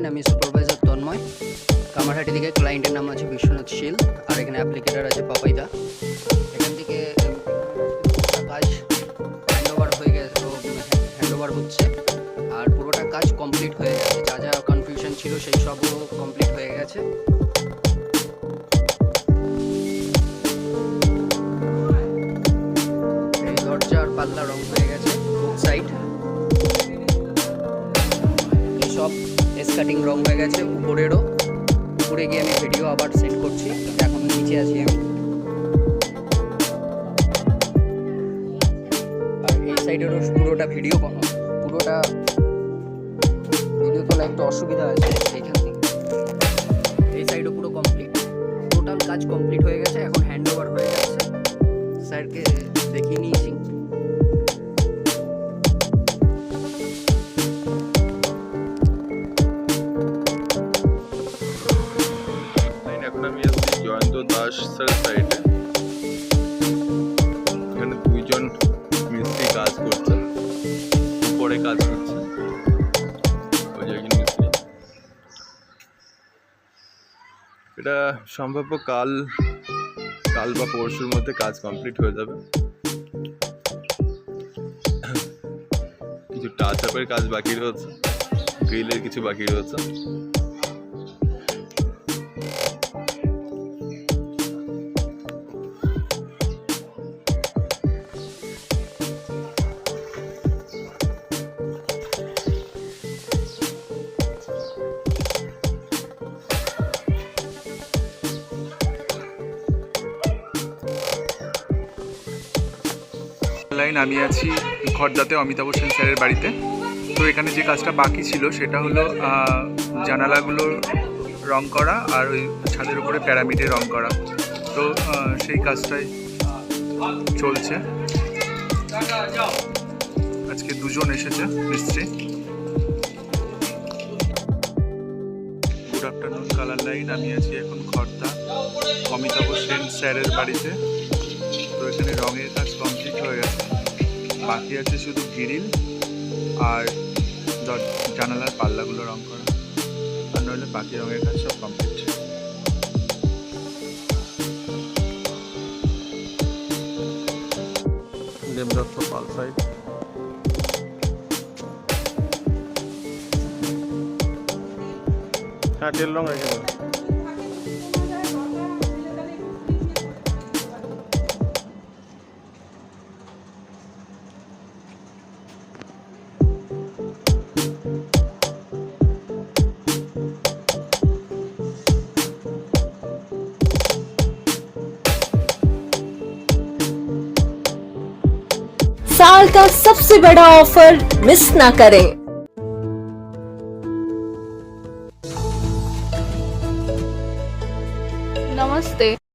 Line. আমি supervisor Tanmoy. Kamarhati থেকে ক্লায়েন্টের নাম আছে বিশ্বনাথ শীল, আর এখানে অ্যাপ্লিকেটার আছে পাপাইদা। এখান থেকে কাজ হ্যান্ডওভার হয়ে গেছে, হ্যান্ডওভার হচ্ছে, আর পুরোটা কাজ কমপ্লিট হয়ে গেছে। যা যা কনফিউশন ছিল সেই সবও কমপ্লিট হয়ে গেছে। এই দরজার পাল্লা রং হয়ে গেছে, সাইড সব স্কার্টিং রং হয়ে গেছে। উপরে গিয়ে আমি ভিডিও আবার সেন্ড করছি, এখন নিচে আছি আমি। আর এই সাইডেরও পুরোটা ভিডিও তোলা একটু অসুবিধা আছে এইখান থেকে। এই সাইডও পুরো কমপ্লিট, টোটাল কাজ কমপ্লিট হয়ে গেছে। এখন হ্যান্ড ওভার হয়ে যাচ্ছে। স্যারকে দেখিয়ে নিয়েছি। এখন আমি আছি জয়ন্ত দাস স্যার সাইডে। এখানে দুইজন মিস্ত্রি কাজ করছে, উপরে কাজ করছে ওই যে একজন মিস্ত্রি। এটা সম্ভাব্য কাল বা পরশুর মধ্যে কাজ কমপ্লিট হয়ে যাবে। কিছু টাচ আপের কাজ বাকি রয়েছে, গ্রিলের কিছু বাকি রয়েছে। লাইন আমি আছি খড়দাতে অমিতাভ সেন স্যারের বাড়িতে। তো এখানে যে কাজটা বাকি ছিল সেটা হলো জানালাগুলো রং করা আর ওই ছাদের উপরে প্যারামিডে রং করা। তো সেই কাজটাই চলছে। আজকে দুজন এসেছে মিস্ত্রি। Good afternoon colour line. আমি আছি এখন খড়দা অমিতাভ সেন স্যারের বাড়িতে। তো এখানে রঙের কাজ কমপ্লিট হয়ে গেছে, বাকি আছে শুধু গ্রিল আর জানালার পাল্লাগুলো রং করা, আর নইলে বাকি রঙের কাজ সব কমপ্লিট। দেবদত্ত পাল সাইড। হ্যাঁ, তেল রং রেখে দেবো। साल का सबसे बड़ा ऑफर मिस ना करें।